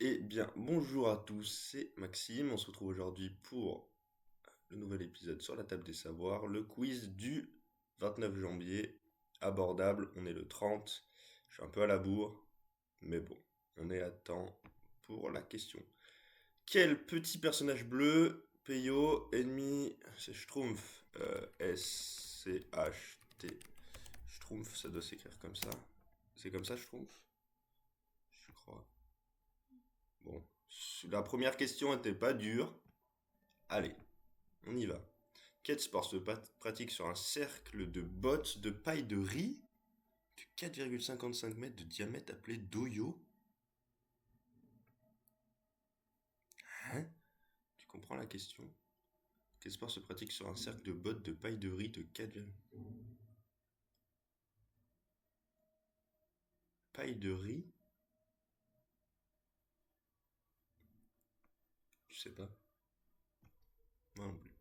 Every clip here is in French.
Eh bien, bonjour à tous, c'est Maxime. On se retrouve aujourd'hui pour le nouvel épisode sur la table des savoirs, le quiz du 29 janvier, abordable. On est le 30. Je suis un peu à la bourre, mais bon, on est à temps pour la question. Quel petit personnage bleu, Peyo, ennemi, c'est Schtroumpf, S-C-H-T. Schtroumpf, ça doit s'écrire comme ça. C'est comme ça, Schtroumpf? Je crois. Bon, la première question était pas dure. Allez, on y va. Quel sport se pratique sur un cercle de bottes de paille de riz de 4,55 mètres de diamètre appelé doyo? Hein? Tu comprends la question? Quel sport se pratique sur un cercle de bottes de paille de riz de 4, paille de riz? Je sais pas. Moi non plus.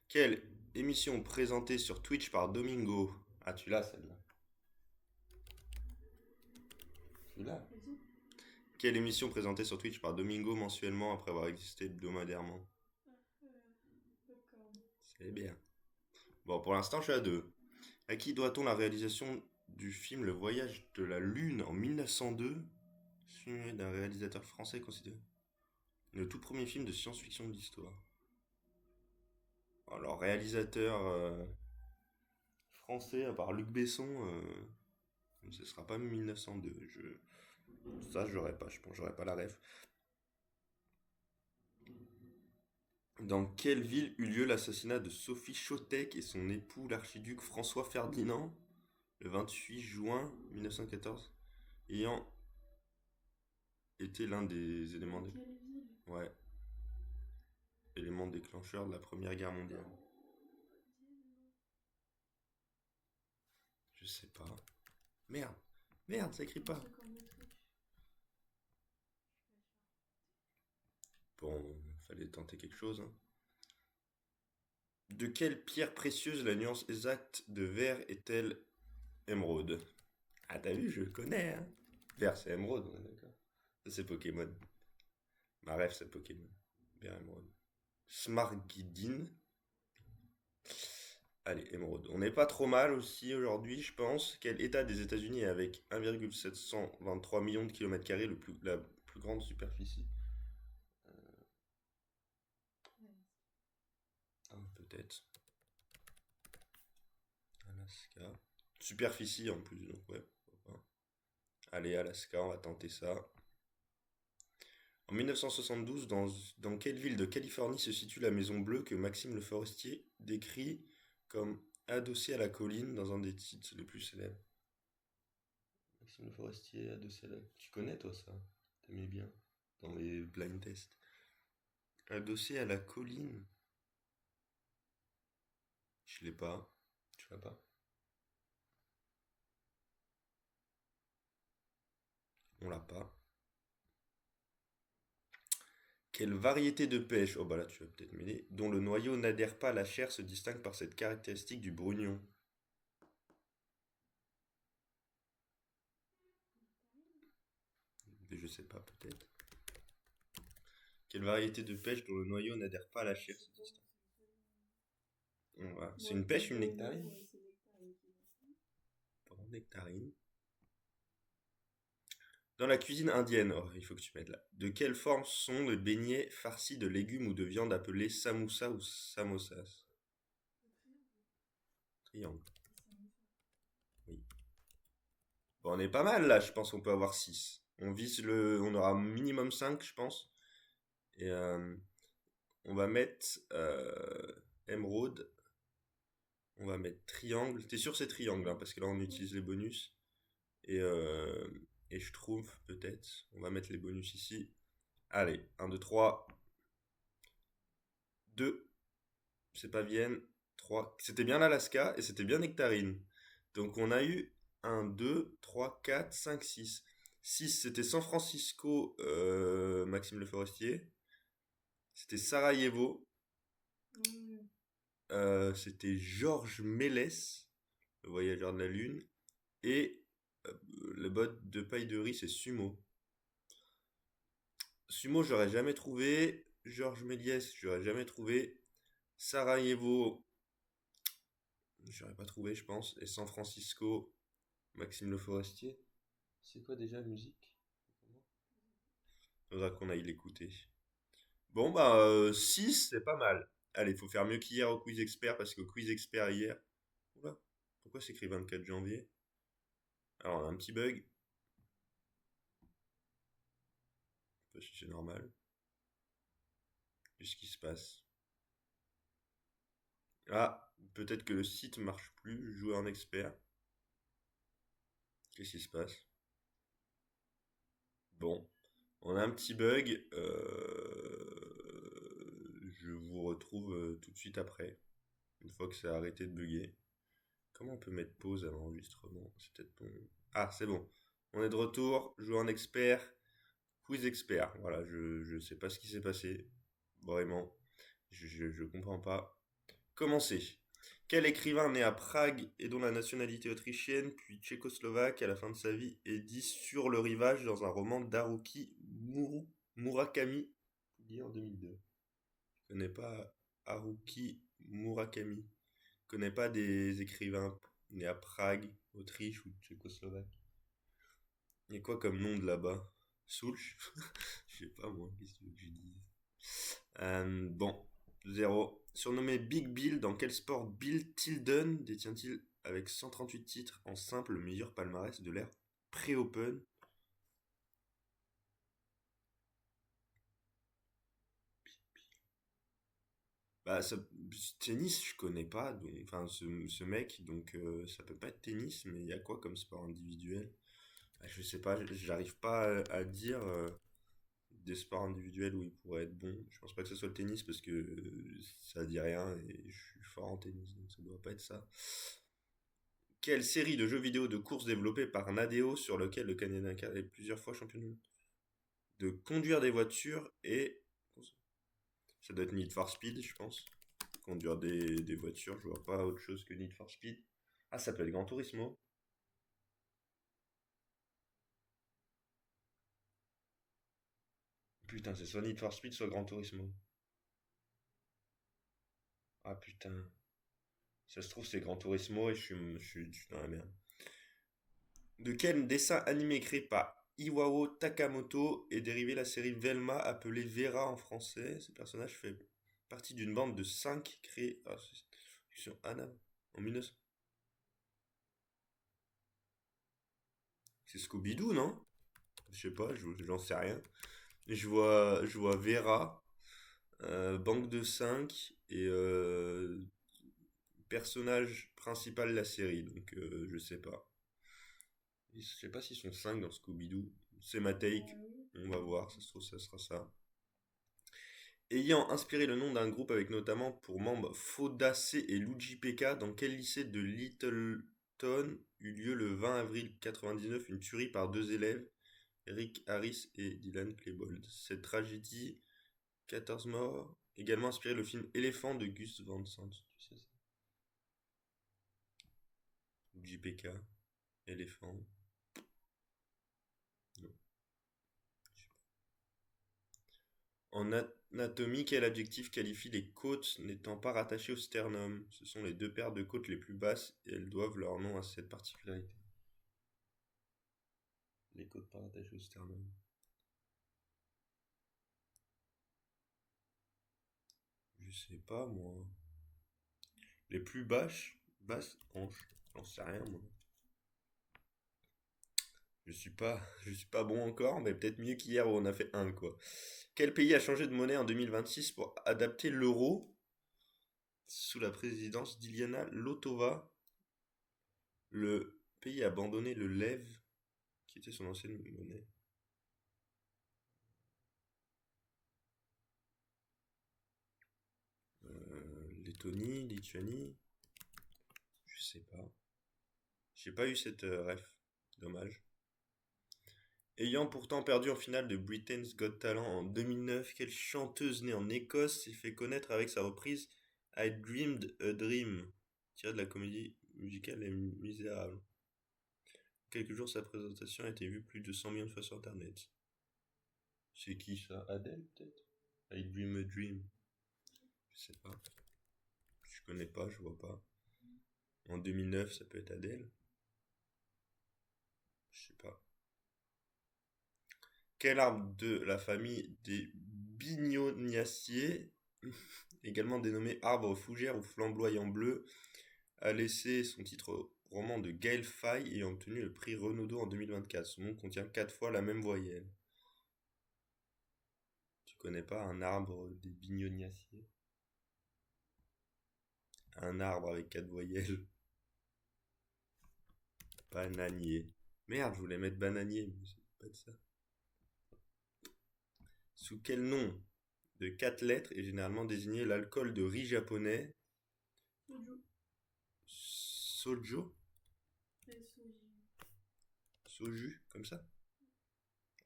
Quelle émission présentée sur Twitch par Domingo? Ah, tu l'as celle-là. Tu l'as. Quelle émission présentée sur Twitch par Domingo mensuellement après avoir existé hebdomadairement? C'est bien. Bon, pour l'instant, je suis à 2. À qui doit-on la réalisation du film Le Voyage de la Lune en 1902, film d'un réalisateur français considéré le tout premier film de science-fiction de l'histoire? Alors, réalisateur français, à part Luc Besson, ce sera pas 1902. Ça, j'aurais pas, je pense, j'aurais pas la ref. Dans quelle ville eut lieu l'assassinat de Sophie Chotek et son époux, l'archiduc François Ferdinand, le 28 juin 1914, ayant été l'un des éléments ouais, éléments déclencheurs de la Première Guerre mondiale? Je sais pas. Merde, merde, ça écrit pas. Bon, fallait tenter quelque chose, hein. De quelle pierre précieuse la nuance exacte de vert est-elle émeraude? Ah, t'as vu, je connais, hein. Vert, c'est émeraude, on est d'accord. Ça, c'est Pokémon. Ma rêve, c'est Pokémon. Vert, émeraude. Smaragdine. Allez, émeraude. On n'est pas trop mal aussi aujourd'hui, je pense. Quel état des États-Unis est avec 1,723 millions de kilomètres carrés la plus grande superficie? Ah, peut-être. Alaska. Superficie en plus, donc ouais. Pourquoi pas. Allez, Alaska, on va tenter ça. En 1972, dans quelle ville de Californie se situe la Maison Bleue que Maxime Le Forestier décrit comme adossée à la colline dans un des titres les plus célèbres? Maxime Le Forestier, adossé à la... Tu connais toi ça? T'aimais bien dans les blind tests. Adossé à la colline? Je l'ai pas. Tu l'as pas? On l'a pas. Quelle variété de pêche, oh bah là tu vas peut-être m'aider, dont le noyau n'adhère pas à la chair se distingue par cette caractéristique du brugnon? Mais je sais pas, peut-être. Quelle variété de pêche dont le noyau n'adhère pas à la chair se distingue? Voilà. C'est une pêche, une nectarine? Pas une nectarine. Dans la cuisine indienne, oh, il faut que tu m'aides là. De quelle forme sont les beignets farcis de légumes ou de viande appelés samoussa ou samosas? Triangle. Oui. Bon, on est pas mal là, je pense qu'on peut avoir 6. On aura minimum 5, je pense. Et on va mettre émeraude, on va mettre triangle. T'es sûr c'est triangle, hein, parce que là on utilise les bonus. Et, euh, et je trouve peut-être, on va mettre les bonus ici. Allez, un 2 3 2, c'est pas Vienne. 3, c'était bien l'Alaska et c'était bien Nectarine. Donc on a eu un 2 3 4 5 6. 6 c'était San Francisco, Maxime Le Forestier. C'était Sarajevo. C'était Georges Méliès, le voyageur de la Lune. Et le bot de paille de riz, c'est Sumo. Sumo, j'aurais jamais trouvé. Georges Méliès, j'aurais jamais trouvé. Sarajevo, j'aurais pas trouvé, je pense. Et San Francisco, Maxime Le Forestier. C'est quoi déjà la musique? Faudra qu'on aille l'écouter. Bon, bah, 6, c'est pas mal. Allez, il faut faire mieux qu'hier au quiz expert, parce qu'au quiz expert hier. Oula, pourquoi c'est écrit 24 janvier? Alors, on a un petit bug. Je sais pas si c'est normal. Qu'est-ce qui se passe? Ah, peut-être que le site marche plus. Jouer en expert. Qu'est-ce qui se passe? Bon, on a un petit bug. Je vous retrouve tout de suite après, une fois que ça a arrêté de bugger. Comment on peut mettre pause à l'enregistrement? C'est peut-être bon. Ah, c'est bon. On est de retour. Jouer en expert. Quiz expert. Voilà, je sais pas ce qui s'est passé. Vraiment. Je comprends pas. Commencez. Quel écrivain né à Prague et dont la nationalité autrichienne puis tchécoslovaque à la fin de sa vie est dit sur le rivage dans un roman d'Haruki Murakami, publié en 2002. Je connais pas Haruki Murakami. Je connais pas des écrivains nés à Prague, Autriche ou Tchécoslovaque. Il y a quoi comme nom de là-bas? Soulch? Je sais pas moi, qu'est-ce que tu veux que je dise? Bon, zéro. Surnommé Big Bill, dans quel sport Bill Tilden détient-il avec 138 titres en simple le meilleur palmarès de l'ère pré-open? Bah, tennis, je connais pas, donc, enfin, ce mec, donc ça peut pas être tennis, mais il y a quoi comme sport individuel? Ah, je sais pas, j'arrive pas à dire des sports individuels où il pourrait être bon. Je pense pas que ce soit le tennis parce que ça dit rien et je suis fort en tennis, donc ça doit pas être ça. Quelle série de jeux vidéo de course développée par Nadeo sur lequel le Canadien est plusieurs fois champion du monde de conduire des voitures et ça doit être Need for Speed, je pense. Conduire des voitures, je vois pas autre chose que Need for Speed. Ah, ça peut être Gran Turismo. Putain, c'est soit Need for Speed, soit Gran Turismo. Ah putain. Ça se trouve, c'est Gran Turismo et je suis dans la merde. De quel dessin animé créé par Iwao Takamoto est dérivée la série Velma appelée Vera en français? Ce personnage fait partie d'une bande de 5 créés sur Anna en 1900. C'est Scooby-Doo, non? Je sais pas, j'en sais rien. Je vois Vera, Banque de 5 et personnage principal de la série, donc je sais pas. Je sais pas s'ils sont 5 dans Scooby-Doo. C'est ma take, on va voir, ça se trouve ça sera ça. Ayant inspiré le nom d'un groupe avec notamment pour membres Foda C et Luigi PK, dans quel lycée de Littleton eut lieu le 20 avril 99 une tuerie par deux élèves, Eric Harris et Dylan Klebold? Cette tragédie, 14 morts, également inspiré le film Éléphant de Gus Van Sant. Tu sais ça? Luigi PK, Éléphant. Non. En anatomie, quel adjectif qualifie les côtes n'étant pas rattachées au sternum? Ce sont les deux paires de côtes les plus basses et elles doivent leur nom à cette particularité. Les côtes pas rattachées au sternum. Je sais pas moi. Les plus basses hanches. J'en sais rien moi. Je suis pas bon encore, mais peut-être mieux qu'hier où on a fait un quoi. Quel pays a changé de monnaie en 2026 pour adapter l'euro sous la présidence d'Iliana Lotova? Le pays a abandonné le lev, qui était son ancienne monnaie. Lettonie, Lituanie, je sais pas. J'ai pas eu cette ref, dommage. Ayant pourtant perdu en finale de Britain's Got Talent en 2009, quelle chanteuse née en Écosse s'est fait connaître avec sa reprise I Dreamed a Dream, tirée de la comédie musicale Les Misérables? Quelques jours, sa présentation a été vue plus de 100 millions de fois sur Internet. C'est qui ça? Adele peut-être? I Dream a Dream. Je sais pas. Je connais pas, je vois pas. En 2009, ça peut être Adele. Je sais pas. Quel arbre de la famille des bignoniaceae, également dénommé arbre fougère ou flamboyant bleu, a laissé son titre au roman de Gaël Faye ayant obtenu le prix Renaudot en 2024. Son nom contient 4 fois la même voyelle. Tu connais pas un arbre des bignoniaceae? Un arbre avec 4 voyelles. Bananier. Merde, je voulais mettre bananier, mais c'est pas de ça. Sous quel nom de 4 lettres est généralement désigné l'alcool de riz japonais? Soju. Sojo? Et soju. Soju, comme ça?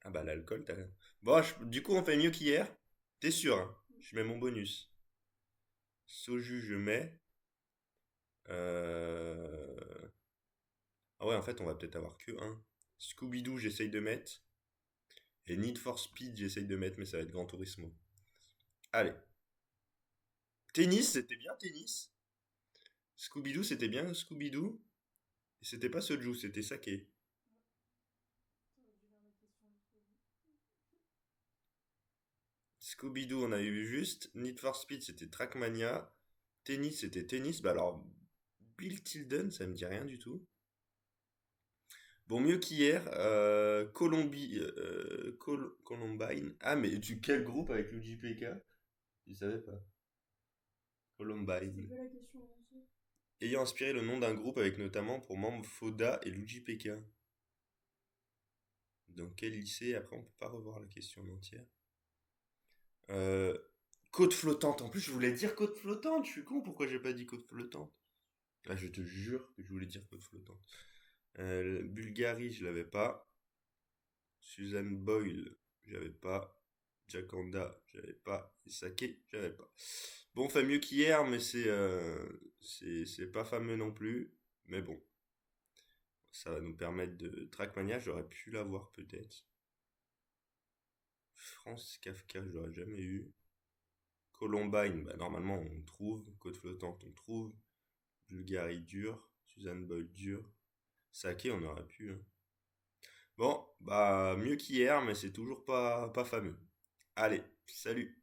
Ah bah l'alcool, t'as... Bon, du coup on fait mieux qu'hier. T'es sûr, hein? Je mets mon bonus. Soju, je mets. Euh... Ah ouais, en fait, on va peut-être avoir que un. Scooby-Doo, j'essaye de mettre. Et Need for Speed, j'essaye de mettre, mais ça va être Gran Turismo. Allez. Tennis, c'était bien tennis. Scooby-Doo, c'était bien Scooby-Doo. Et c'était pas Soju, c'était Saké. Scooby-Doo, on a eu juste. Need for Speed, c'était Trackmania. Tennis, c'était tennis. Bah alors, Bill Tilden, ça me dit rien du tout. Bon, mieux qu'hier, Columbine. Ah, mais quel groupe avec Luigi PK? Je savais pas. C'était Columbine. quoi la question avancée? Ayant inspiré le nom d'un groupe avec notamment pour membres Foda et Luigi PK. Dans quel lycée? Après, on peut pas revoir la question en entière. Euh, Côte flottante. En plus, je voulais dire côte flottante. Je suis con. Pourquoi j'ai pas dit côte flottante? Ah, je te jure que je voulais dire côte flottante. Bulgarie, je l'avais pas. Suzanne Boyle, j'avais pas. Jakanda, j'avais pas. Et Sake, j'avais pas. Bon, on fait mieux qu'hier, mais c'est pas fameux non plus. Mais bon, ça va nous permettre de. Trackmania, j'aurais pu l'avoir peut-être. France Kafka, je l'aurais jamais eu. Columbine, bah normalement on trouve. Côte flottante, on trouve. Bulgarie, dur. Suzanne Boyle, dur. Sake, on aurait pu, hein. Bon, bah mieux qu'hier, mais c'est toujours pas fameux. Allez, salut!